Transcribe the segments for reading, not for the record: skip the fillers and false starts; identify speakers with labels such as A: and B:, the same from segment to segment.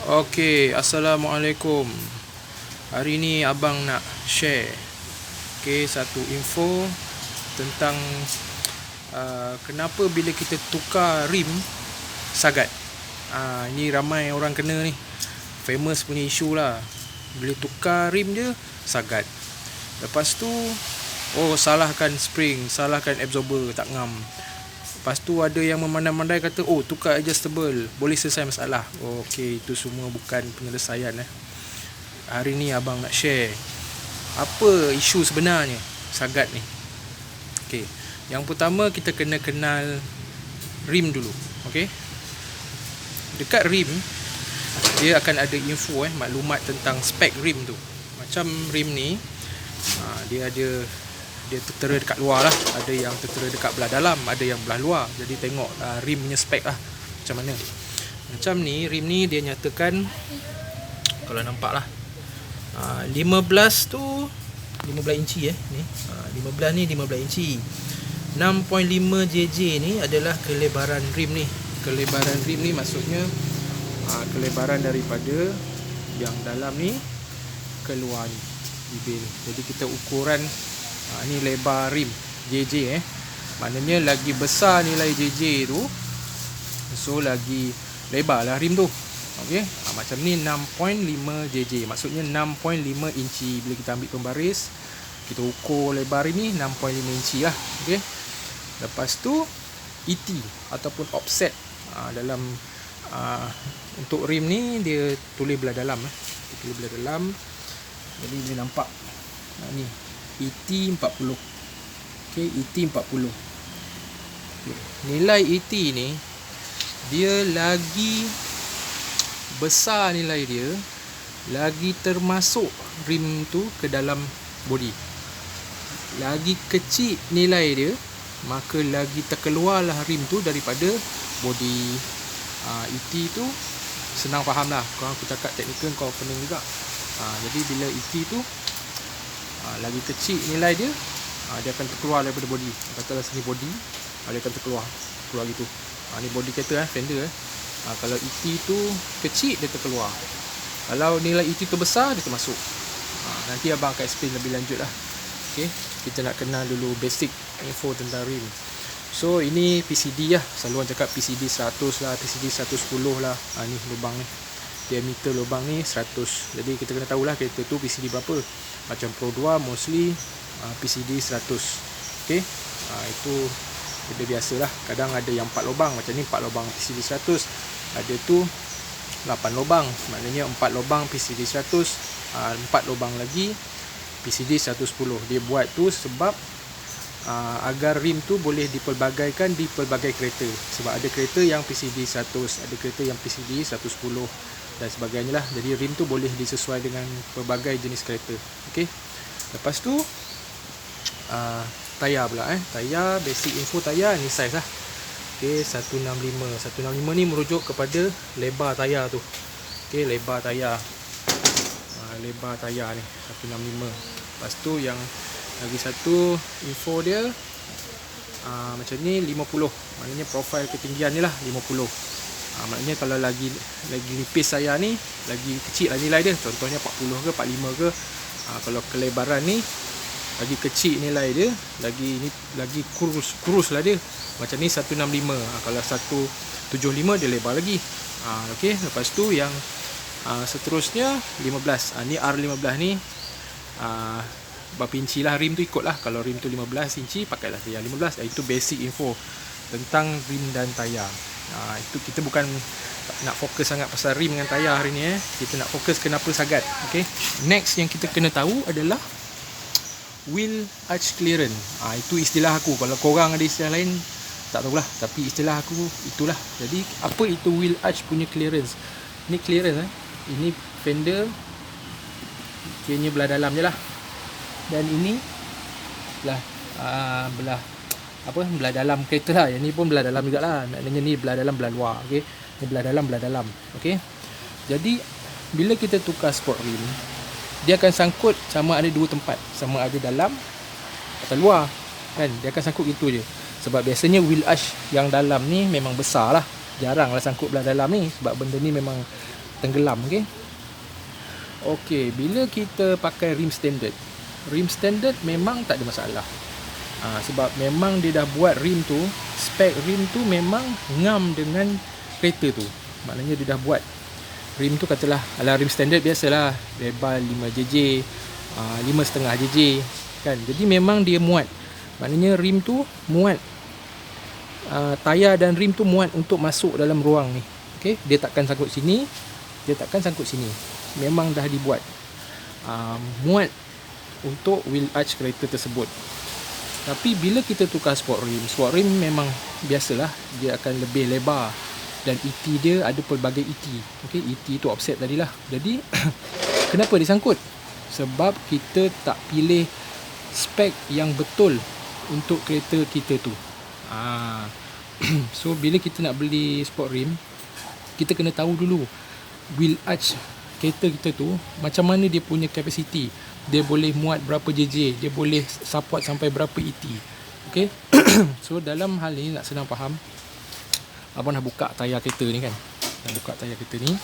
A: Okey, Assalamualaikum. Hari ni abang nak share satu info tentang kenapa bila kita tukar rim sagat. Ini ramai orang kena ni. Famous punya isu lah. Bila tukar rim je sagat. Lepas tu salahkan spring, salahkan absorber tak ngam. Lepas tu ada yang memandai-mandai kata tukar adjustable boleh selesai masalah. Okey, itu semua bukan penyelesaian. Hari ni abang nak share apa isu sebenarnya sagat ni. Okey, yang pertama kita kena kenal rim dulu. Okey, dekat rim dia akan ada info maklumat tentang spek rim tu. Macam rim ni dia tertera dekat luar lah. Ada yang tertera dekat belah dalam, ada yang belah luar. Jadi tengok rim punya spek lah macam mana. Macam ni, rim ni dia nyatakan, kalau nampak lah, 15 tu 15 inci ni. 15 ni 15 inci. 6.5 JJ ni adalah kelebaran rim ni. Kelebaran rim ni maksudnya kelebaran daripada yang dalam ni keluar ni, bibir ni. Jadi kita ukuran ni lebar rim JJ maknanya lagi besar nilai JJ tu, so lagi lebar lah rim tu. Okey, macam ni 6.5 JJ maksudnya 6.5 inci. Bila kita ambil pembaris, kita ukur lebar rim ni 6.5 inci lah. Okey, lepas tu ET ataupun offset dalam untuk rim ni dia tulis belah dalam tulis belah dalam. Jadi dia nampak ni ET 40. Okey, ET 40. Okay. Nilai ET ni dia lagi besar, nilai dia lagi termasuk rim tu ke dalam body. Lagi kecil nilai dia, maka lagi terkeluarlah rim tu daripada body. ET tu senang faham lah. Kalau aku cakap teknikal kau pening juga. Jadi bila ET tu lagi kecil nilai dia, dia akan terkeluar daripada body. Katalah sini body, dia akan keluar gitu. Ni body kereta fender. Kalau ET tu kecil, dia terkeluar. Kalau nilai ET tu besar, dia termasuk. Nanti abang akan explain lebih lanjut lah. Okay, kita nak kenal dulu basic info tentang rim. So ini PCD lah. Selalu orang cakap PCD 100 lah, PCD 110 lah. Ni lubang ni, diameter lubang ni 100. Jadi kita kena tahulah kereta tu PCD berapa. Macam Pro 2 mostly PCD 100. Okay, itu benda biasa lah. Kadang ada yang 4 lubang. Macam ni 4 lubang PCD 100. Ada tu 8 lubang, maknanya 4 lubang PCD 100, 4 lubang lagi PCD 110. Dia buat tu sebab agar rim tu boleh dipelbagaikan di pelbagai kereta. Sebab ada kereta yang PCD 100, ada kereta yang PCD 110 dan sebagainya lah. Jadi rim tu boleh disesuai dengan pelbagai jenis kereta. Okey, lepas tu tayar pula. Tayar, basic info tayar ni size lah. Okey, 165 ni merujuk kepada lebar tayar tu. Okey, lebar tayar. Lebar tayar ni 165. Lepas tu yang lagi satu info dia macam ni 50. Maknanya profil ketinggian ni lah 50. Maknanya kalau lagi nipis tayar ni, lagi kecil lah nilai dia. Contohnya 40 ke 45 ke. Kalau kelebaran ni lagi kecil nilai dia, lagi kurus lah dia. Macam ni 165. Kalau 175 dia lebar lagi. Okey, lepas tu yang seterusnya 15. Ni R15 ni berapa inci lah rim tu, ikut lah. Kalau rim tu 15 inci, pakailah tayar 15. Itu basic info tentang rim dan tayar. Itu kita bukan nak fokus sangat pasal rim dengan tayar hari ni. Kita nak fokus kenapa sagat. Okey, next yang kita kena tahu adalah wheel arch clearance. Itu istilah aku. Kalau korang ada istilah lain, tak tahulah. Tapi istilah aku itulah. Jadi apa itu wheel arch punya clearance? Ni clearance ini fender kiranya belah dalam je lah. Dan ini belah dalam kereta lah. Yang ni pun belah dalam juga lah. Maknanya ni belah dalam, belah luar. Okey, ni belah dalam. Okey, jadi bila kita tukar sport rim, dia akan sangkut sama ada dua tempat, sama ada dalam atau luar kan. Dia akan sangkut gitu je. Sebab biasanya wheel arch yang dalam ni memang besar lah, jarang lah sangkut belah dalam ni. Sebab benda ni memang tenggelam. Okey, bila kita pakai rim standard memang tak ada masalah. Sebab memang dia dah buat rim tu, spek rim tu memang ngam dengan kereta tu. Maknanya dia dah buat rim tu, katalah ala rim standard biasalah lebar 5jj, 5.5jj kan. Jadi memang dia muat. Maknanya rim tu muat, tayar dan rim tu muat untuk masuk dalam ruang ni. Dia takkan sangkut sini, dia takkan sangkut sini. Memang dah dibuat muat untuk wheel arch kereta tersebut. Tapi bila kita tukar sport rim memang biasalah dia akan lebih lebar, dan ET dia ada pelbagai ET. ET tu offset tadilah. Jadi kenapa disangkut? Sebab kita tak pilih spek yang betul untuk kereta kita tu. So bila kita nak beli sport rim, kita kena tahu dulu wheel arch kereta kita tu macam mana dia punya capacity. Dia boleh muat berapa JJ, dia boleh support sampai berapa ET. So dalam hal ni nak senang faham, abang dah buka tayar kereta ni kan. Dah buka tayar kereta ni.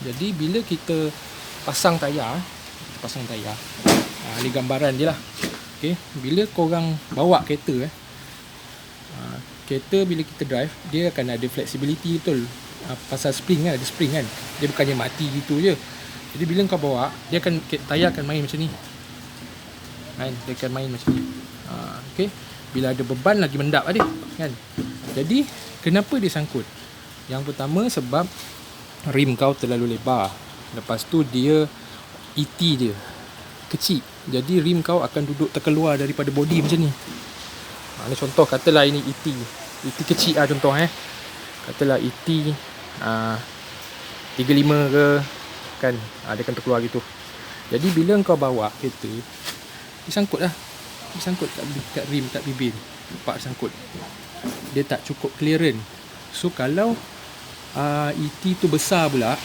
A: Jadi bila kita pasang tayar, ni gambaran je lah. Bila korang bawa kereta kereta bila kita drive, dia akan ada flexibility betul. Pasal spring kan, ada spring kan. Dia bukannya mati gitu je. Jadi bila kau bawa, dia akan, tayar akan main macam ni kan. Dia akan main macam ni. Bila ada beban lagi mendap dia kan. Jadi kenapa dia sangkut? Yang pertama sebab rim kau terlalu lebar. Lepas tu dia ET dia kecil. Jadi rim kau akan duduk terkeluar daripada body macam ni. Ini contoh, katalah ini ET kecil lah contoh katalah ET 35 ke kan, dia akan terkeluar gitu. Jadi bila kau bawa kereta, disangkut kat rim, kat bibir, nampak sangkut. Dia tak cukup clearance. So kalau ET tu besar pula,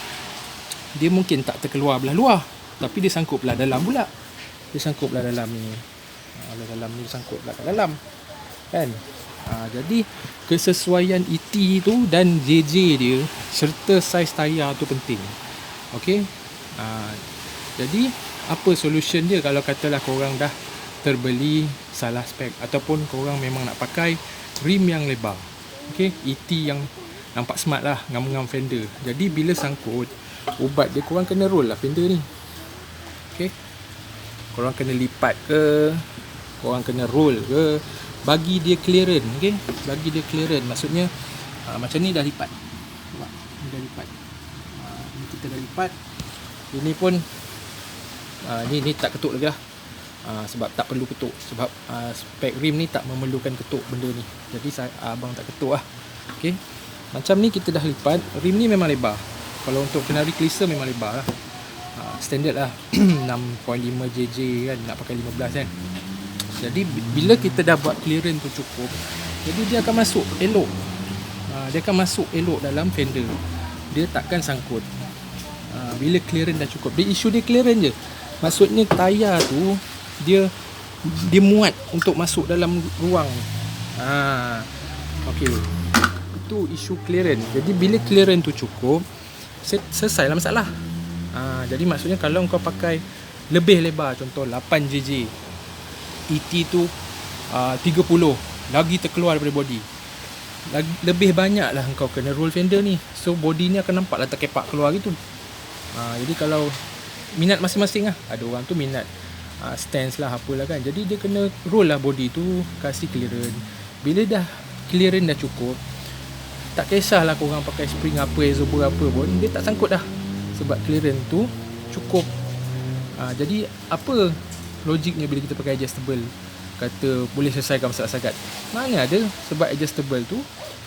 A: dia mungkin tak terkeluar belah luar, tapi dia sangkut belah dalam pula. Dia sangkut belah dalam ni. Dalam ni sangkut belah kat dalam kan. Jadi kesesuaian ET tu dan JJ dia serta saiz tayar tu penting. Jadi apa solution dia kalau katalah korang dah terbeli salah spek, ataupun korang memang nak pakai rim yang lebar, ET yang nampak smart lah, ngam-ngam fender. Jadi bila sangkut, ubat dia korang kena roll lah fender ni. Korang kena lipat ke, korang kena roll ke, bagi dia clearance. Bagi dia clearance, maksudnya macam ni dah lipat. Ni dah lipat. Ni kita dah lipat. Ini pun ni tak ketuk lagi lah. Sebab tak perlu ketuk. Sebab spek rim ni tak memerlukan ketuk benda ni. Jadi abang tak ketuk lah. Macam ni kita dah lipat. Rim ni memang lebar. Kalau untuk Kenari Clisser memang lebar lah. Standard lah 6.5jj kan, nak pakai 15 kan. Jadi bila kita dah buat clearance tu cukup, jadi dia akan masuk elok. Dia akan masuk elok dalam fender. Dia takkan sangkut. Bila clearance dah cukup. Dia isu dia clearance je. Maksudnya tayar tu dia muat untuk masuk dalam ruang. Itu isu clearance. Jadi bila clearance tu cukup, selesailah masalah. Jadi maksudnya kalau kau pakai lebih lebar, contoh 8jj, ET tu 30, lagi terkeluar daripada body, lebih banyak lah kau kena roll fender ni. So body ni akan nampak lah terkepak keluar gitu. Jadi kalau minat masing-masing lah, ada orang tu minat stance lah, apalah kan. Jadi dia kena roll lah body tu, kasih clearance. Bila dah clearance dah cukup, tak kisahlah korang pakai spring apa, exober apa pun, dia tak sangkut dah. Sebab clearance tu cukup. Jadi apa logiknya bila kita pakai adjustable, kata boleh selesaikan masalah sangat? Mana ada. Sebab adjustable tu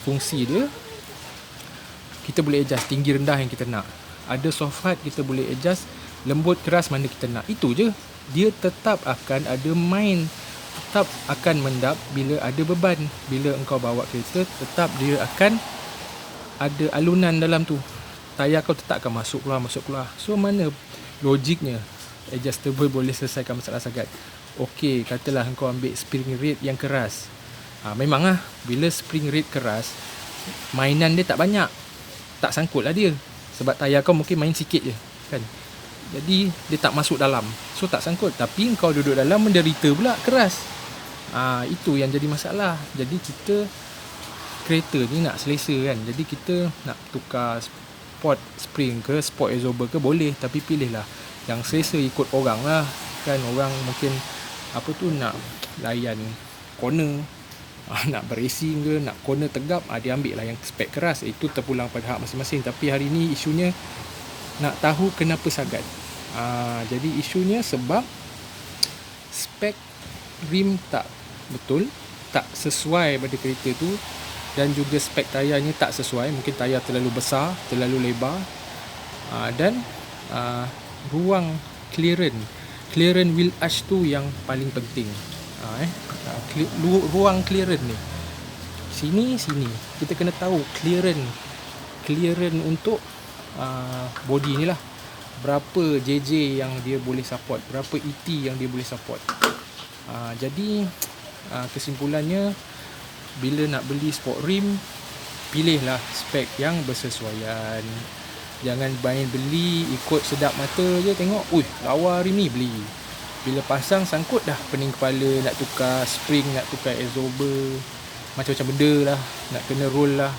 A: fungsi dia, kita boleh adjust tinggi rendah yang kita nak. Ada soft hard, kita boleh adjust lembut keras mana kita nak. Itu je. Dia tetap akan ada main, tetap akan mendap bila ada beban. Bila engkau bawa kereta, tetap dia akan ada alunan dalam tu. Tayar kau tetap akan masuk keluar. So mana logiknya adjustable boleh selesaikan masalah sangat? Okey, katalah kau ambil spring rate yang keras. Memang lah, bila spring rate keras, mainan dia tak banyak, tak sangkut lah dia. Sebab tayar kau mungkin main sikit je kan, jadi dia tak masuk dalam, so tak sangkut. Tapi kau duduk dalam menderita pula, keras. Itu yang jadi masalah. Jadi kita kereta ni nak selesa kan, jadi kita nak tukar sport spring ke sport absorber ke boleh, tapi pilihlah yang selesa ikut orang lah kan. Orang mungkin nak layan corner, nak beracing ke, nak corner tegap, dia ambil lah yang spek keras. Itu terpulang pada hak masing-masing. Tapi hari ni isunya nak tahu kenapa sagat. Jadi isunya sebab spek rim tak betul, tak sesuai pada kereta tu, dan juga spek tayarnya tak sesuai. Mungkin tayar terlalu besar, terlalu lebar, dan ruang clearance wheel arch tu yang paling penting. Ruang clearance ni sini kita kena tahu clearance untuk body ni lah, berapa JJ yang dia boleh support, berapa ET yang dia boleh support. Jadi kesimpulannya, bila nak beli sport rim, pilihlah spek yang bersesuaian. Jangan main beli ikut sedap mata je, tengok lawa rim ni beli, bila pasang sangkut dah pening kepala, nak tukar spring, nak tukar absorber, macam-macam benda lah, nak kena roll lah.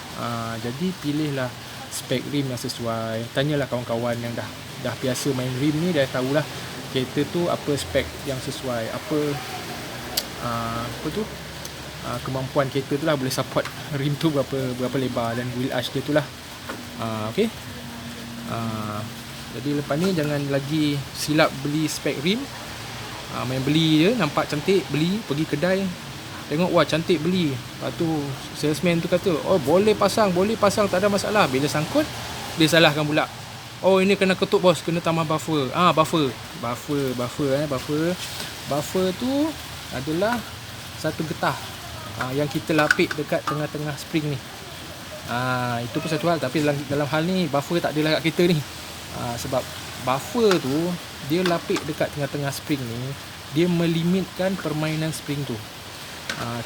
A: Jadi pilihlah spek rim yang sesuai. Tanyalah kawan-kawan yang dah biasa main rim ni, dah tahulah kereta tu apa spek yang sesuai, kemampuan kereta tu lah, boleh support rim tu berapa lebar, dan wheel arch dia tu lah. Okay. Jadi lepas ni jangan lagi silap beli spek rim. Main beli je, nampak cantik, beli, pergi kedai, tengok wah cantik, beli. Lepas tu salesman tu kata boleh pasang, tak ada masalah. Bila sangkut, dia salahkan pula. Ini kena ketuk bos, kena tambah buffer. Buffer tu adalah satu getah yang kita lapik dekat tengah-tengah spring ni. Itu pun satu hal. Tapi dalam hal ni buffer tak adalah kat kita ni. Sebab buffer tu dia lapik dekat tengah-tengah spring ni, dia melimitkan permainan spring tu.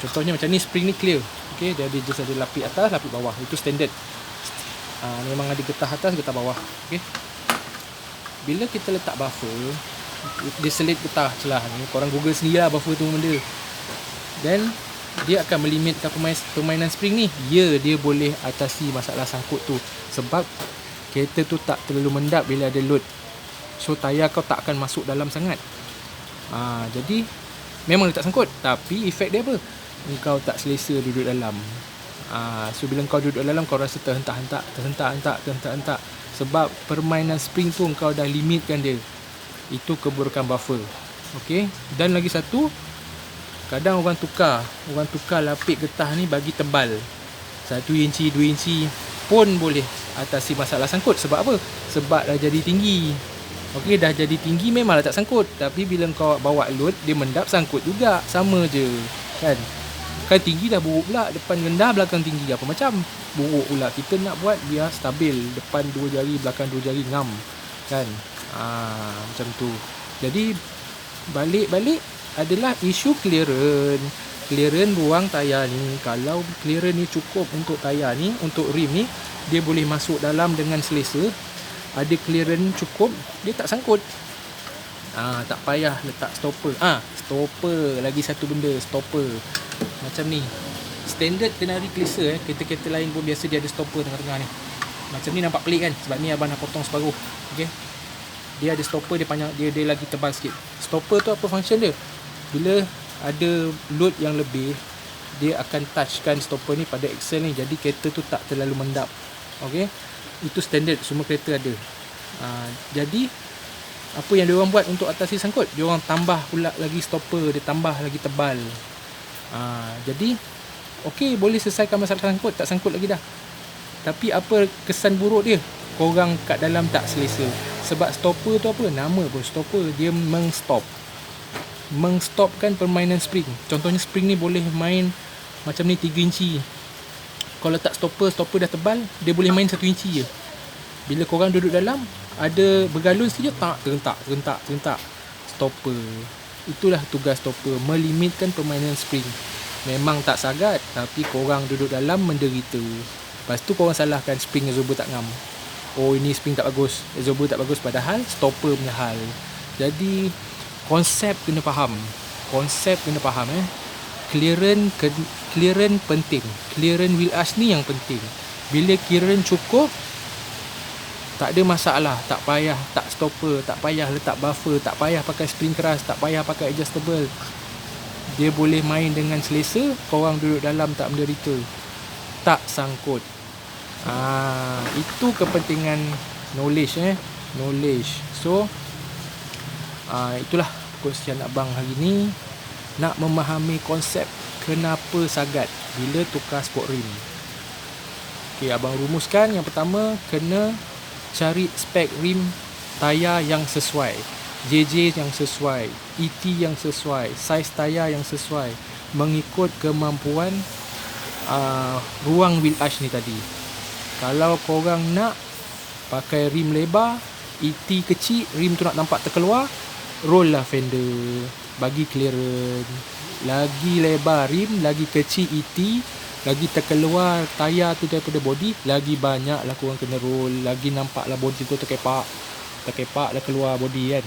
A: Contohnya macam ni, spring ni clear, okay, dia just ada lapik atas, lapik bawah. Itu standard. Memang ada getah atas, getah bawah, okay. Bila kita letak buffer, dia selit getah celah ni. Korang google sendiri lah buffer tu benda. Dan dia akan melimitkan permainan spring ni. Dia boleh atasi masalah sangkut tu, sebab kereta tu tak terlalu mendap bila ada load. So tayar kau tak akan masuk dalam sangat. Jadi memang dia tak sangkut, tapi efek dia apa? Engkau tak selesa duduk dalam. So bila kau duduk dalam, kau rasa terhentak-hentak. Sebab permainan spring tu kau dah limitkan dia. Itu keburukan buffer. Okay. Dan lagi satu, kadang orang tukar lapik getah ni bagi tebal, 1 inci 2 inci pun boleh atasi masalah sangkut. Sebab apa? Sebab dah jadi tinggi. Okey, dah jadi tinggi memanglah tak sangkut. Tapi bila kau bawa load, dia mendap, sangkut juga. Sama je kan. Kan tinggi dah buruk pula, depan rendah, belakang tinggi, apa macam buruk pula. Kita nak buat biar stabil, depan 2 jari, belakang 2 jari ngam kan. Macam tu. Jadi balik adalah isu clearance ruang tayar ni. Kalau clearance ni cukup untuk tayar ni, untuk rim ni, dia boleh masuk dalam dengan selesa. Ada clearance cukup, dia tak sangkut. Tak payah letak stopper. Stopper, lagi satu benda, stopper. Macam ni, standard Tenari Glacier, kereta-kereta lain pun biasa dia ada stopper tengah-tengah ni. Macam ni nampak pelik kan, sebab ni abang nak potong separuh. Okay, dia ada stopper, dia panjang, dia lagi tebal sikit. Stopper tu apa function dia? Bila ada load yang lebih, dia akan touchkan stopper ni pada axle ni, jadi kereta tu tak terlalu mendap. Okay, itu standard, semua kereta ada. Jadi apa yang diorang buat untuk atasi sangkut? Diorang tambah pula lagi stopper, dia tambah lagi tebal. Jadi okey, boleh selesaikan masalah sangkut, tak sangkut lagi dah. Tapi apa kesan buruk dia? Korang kat dalam tak selesa. Sebab stopper tu apa? Nama pun stopper, dia mengstopkan permainan spring. Contohnya spring ni boleh main macam ni 3 inci. Kalau letak stopper dah tebal, dia boleh main 1 inci je. Bila korang duduk dalam, ada bergalun sikit je, terhentak. Stopper. Itulah tugas stopper, melimitkan permainan spring. Memang tak sagat, tapi korang duduk dalam menderita. Lepas tu korang salahkan spring absorber tak ngam. Oh, ini spring tak bagus, absorber tak bagus, padahal stopper punya hal. Jadi konsep kena faham. Clearance penting. Clearance wheel arch ni yang penting. Bila clearance cukup, tak ada masalah. Tak payah tak stopper, tak payah letak buffer, tak payah pakai spring keras, tak payah pakai adjustable. Dia boleh main dengan selesa. Korang duduk dalam tak menderita, tak sangkut. Itu kepentingan knowledge. So itulah kongsian abang hari ni. Nak memahami konsep kenapa sagat bila tukar sport rim. Abang rumuskan. Yang pertama, kena cari spek rim tayar yang sesuai, JJ yang sesuai, ET yang sesuai, saiz tayar yang sesuai, mengikut kemampuan ruang wheel arch ni tadi. Kalau korang nak pakai rim lebar, ET kecil, rim tu nak nampak terkeluar, roll lah fender, bagi clearance. Lagi lebar rim, lagi kecil ET, lagi terkeluar tayar tu daripada body, lagi banyak lah korang kena roll. Lagi nampak lah body tu terkepak dah keluar body kan.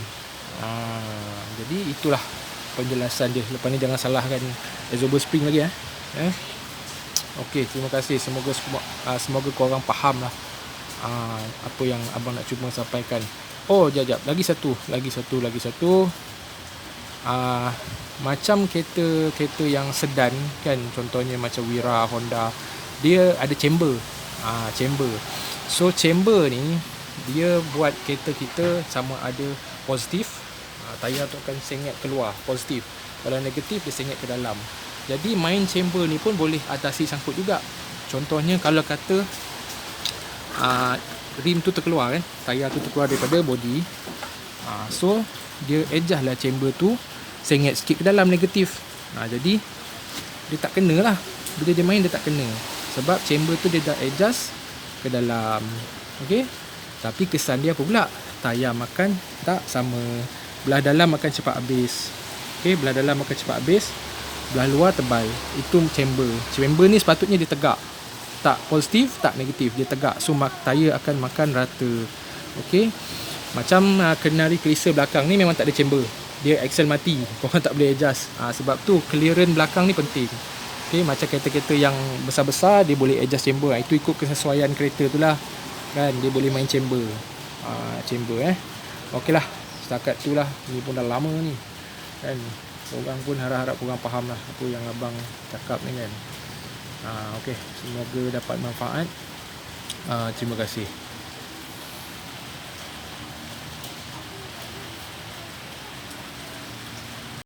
A: Jadi itulah penjelasan dia. Lepas ni jangan salahkan absorber spring lagi. Okey, terima kasih. Semoga korang faham lah apa yang abang nak cuba sampaikan. Jap, lagi satu. Macam kereta yang sedan kan, contohnya macam Wira, Honda, dia ada chamber. So chamber ni dia buat kereta kita sama ada positif, tayar tu akan sengit keluar positif. Kalau negatif, dia sengit ke dalam. Jadi main chamber ni pun boleh atasi sangkut juga. Contohnya kalau kata rim tu terkeluar kan, tayar tu terkeluar daripada body, so dia adjust lah chamber tu sengit sikit ke dalam negatif. Jadi dia tak kena lah. Bila dia main dia tak kena, sebab chamber tu dia dah adjust ke dalam. Okey, tapi kesan dia apa pula? Tayar makan tak sama. Belah dalam akan cepat habis. Belah dalam akan cepat habis, belah luar tebal. Itu chamber ni sepatutnya dia tegak, tak positif tak negatif, dia tegak. So tayar akan makan rata. Macam kenari kelisa belakang ni memang tak ada chamber, dia axle mati, korang tak boleh adjust. Sebab tu clearance belakang ni penting. Macam kereta-kereta yang besar-besar, dia boleh adjust chamber. Itu ikut kesesuaian kereta tu lah kan, dia boleh main chamber. Okey lah, setakat tu lah. Ni pun dah lama ni kan. Korang pun harap-harap korang faham lah apa yang abang cakap ni kan. Okey, semoga dapat manfaat. Terima kasih.